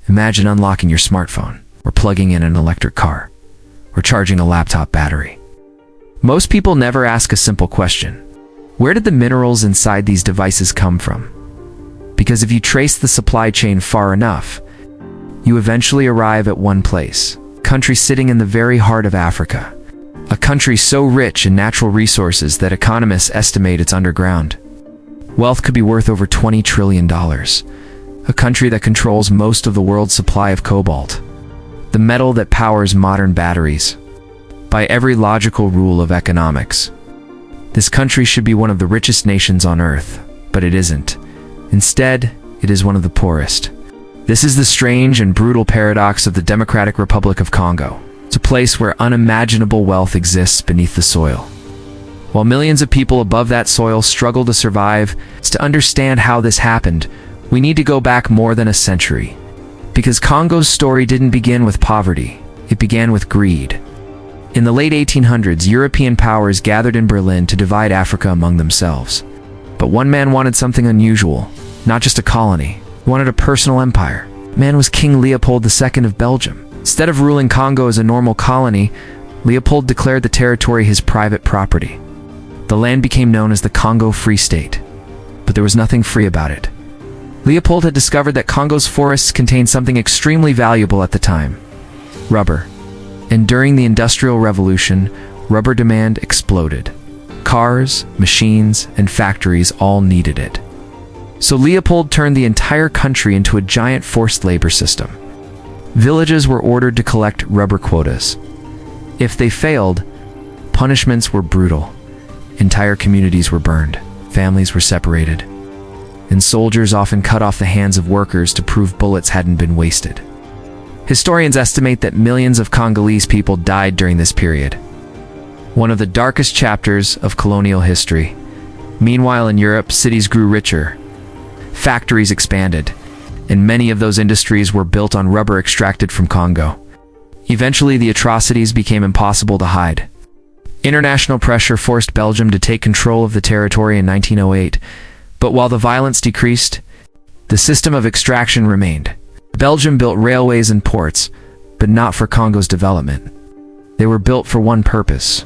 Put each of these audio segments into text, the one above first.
Imagine unlocking your smartphone, or plugging in an electric car, or charging a laptop battery. Most people never ask a simple question. Where did the minerals inside these devices come from? Because if you trace the supply chain far enough, you eventually arrive at one place, a country sitting in the very heart of Africa. A country so rich in natural resources that economists estimate it's underground. Wealth could be worth over $20 trillion. A country that controls most of the world's supply of cobalt, the metal that powers modern batteries. By every logical rule of economics, this country should be one of the richest nations on Earth, but it isn't. Instead, it is one of the poorest. This is the strange and brutal paradox of the Democratic Republic of Congo. It's a place where unimaginable wealth exists beneath the soil. While millions of people above that soil struggle to survive, to understand how this happened, we need to go back more than a century. Because Congo's story didn't begin with poverty, it began with greed. In the late 1800s, European powers gathered in Berlin to divide Africa among themselves. But one man wanted something unusual, not just a colony. He wanted a personal empire. The man was King Leopold II of Belgium. Instead of ruling Congo as a normal colony, Leopold declared the territory his private property. The land became known as the Congo Free State. But there was nothing free about it. Leopold had discovered that Congo's forests contained something extremely valuable at the time: rubber. And during the Industrial Revolution, rubber demand exploded. Cars, machines, and factories all needed it. So Leopold turned the entire country into a giant forced labor system. Villages were ordered to collect rubber quotas. If they failed, punishments were brutal. Entire communities were burned, families were separated, and soldiers often cut off the hands of workers to prove bullets hadn't been wasted. Historians estimate that millions of Congolese people died during this period, one of the darkest chapters of colonial history. Meanwhile, in Europe, cities grew richer, factories expanded, and many of those industries were built on rubber extracted from Congo. Eventually, the atrocities became impossible to hide. International pressure forced Belgium to take control of the territory in 1908, but while the violence decreased, the system of extraction remained. Belgium built railways and ports, but not for Congo's development. They were built for one purpose: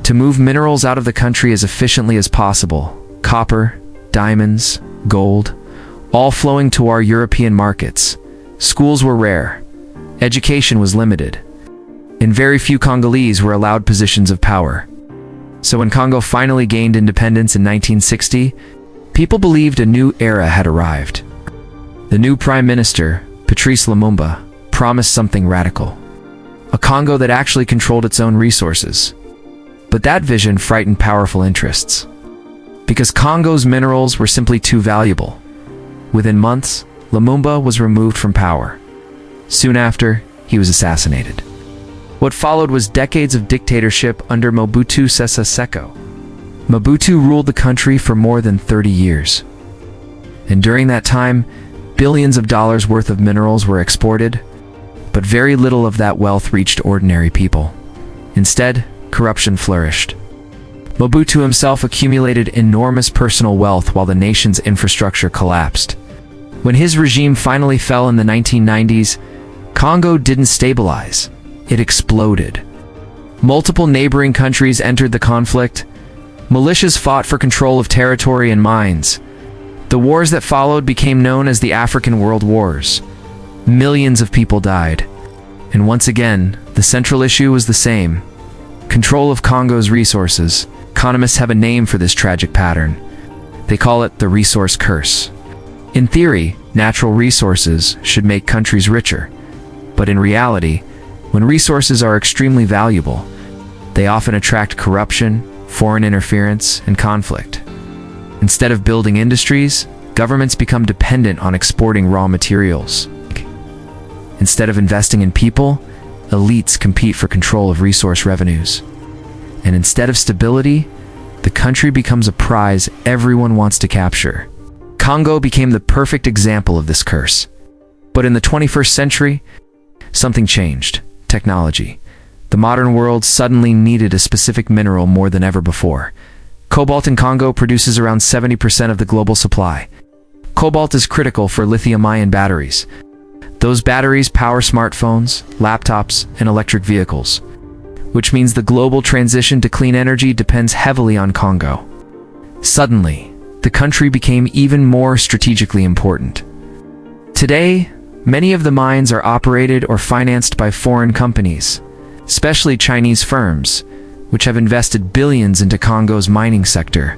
to move minerals out of the country as efficiently as possible. Copper, diamonds, gold, all flowing to our European markets. Schools were rare. Education was limited. And very few Congolese were allowed positions of power. So when Congo finally gained independence in 1960, people believed a new era had arrived. The new Prime Minister, Patrice Lumumba, promised something radical: a Congo that actually controlled its own resources. But that vision frightened powerful interests, because Congo's minerals were simply too valuable. Within months, Lumumba was removed from power. Soon after, he was assassinated. What followed was decades of dictatorship under Mobutu Sese Seko. Mobutu ruled the country for more than 30 years. And during that time, billions of dollars worth of minerals were exported, but very little of that wealth reached ordinary people. Instead, corruption flourished. Mobutu himself accumulated enormous personal wealth while the nation's infrastructure collapsed. When his regime finally fell in the 1990s, Congo didn't stabilize. It exploded. Multiple neighboring countries entered the conflict. Militias fought for control of territory and mines. The wars that followed became known as the African World Wars. Millions of people died. And once again, the central issue was the same: control of Congo's resources. Economists have a name for this tragic pattern. They call it the resource curse. In theory, natural resources should make countries richer. But in reality, when resources are extremely valuable, they often attract corruption, foreign interference, and conflict. Instead of building industries, governments become dependent on exporting raw materials. Instead of investing in people, elites compete for control of resource revenues. And instead of stability, the country becomes a prize everyone wants to capture. Congo became the perfect example of this curse. But in the 21st century, something changed: technology. The modern world suddenly needed a specific mineral more than ever before. Cobalt in Congo produces around 70% of the global supply. Cobalt is critical for lithium-ion batteries. Those batteries power smartphones, laptops, and electric vehicles, which means the global transition to clean energy depends heavily on Congo. Suddenly, the country became even more strategically important. Today, many of the mines are operated or financed by foreign companies, especially Chinese firms, which have invested billions into Congo's mining sector.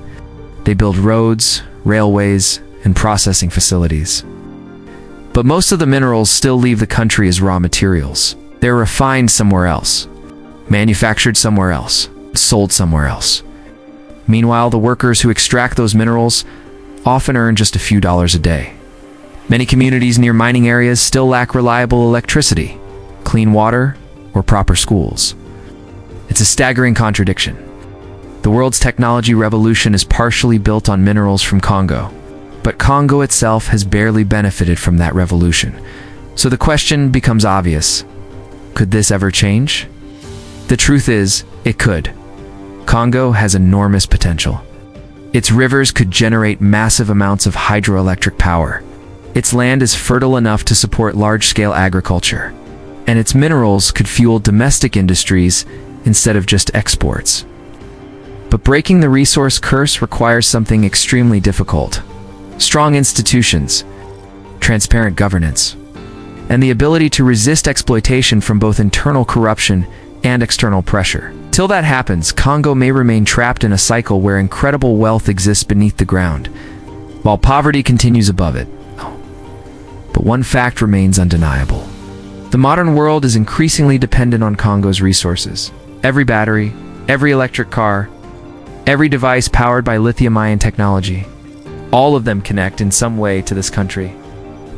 They build roads, railways, and processing facilities. But most of the minerals still leave the country as raw materials. They're refined somewhere else, manufactured somewhere else, sold somewhere else. Meanwhile, the workers who extract those minerals often earn just a few dollars a day. Many communities near mining areas still lack reliable electricity, clean water, or proper schools. It's a staggering contradiction. The world's technology revolution is partially built on minerals from Congo, but Congo itself has barely benefited from that revolution. So the question becomes obvious. Could this ever change? The truth is, it could. Congo has enormous potential. Its rivers could generate massive amounts of hydroelectric power. Its land is fertile enough to support large-scale agriculture, and its minerals could fuel domestic industries instead of just exports. But breaking the resource curse requires something extremely difficult: strong institutions, transparent governance, and the ability to resist exploitation from both internal corruption and external pressure. Till that happens, Congo may remain trapped in a cycle where incredible wealth exists beneath the ground, while poverty continues above it. But one fact remains undeniable. The modern world is increasingly dependent on Congo's resources. Every battery, every electric car, every device powered by lithium-ion technology, all of them connect in some way to this country,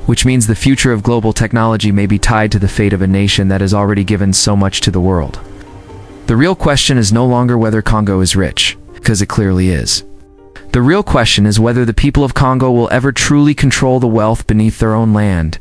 which means the future of global technology may be tied to the fate of a nation that has already given so much to the world. The real question is no longer whether Congo is rich, because it clearly is. The real question is whether the people of Congo will ever truly control the wealth beneath their own land,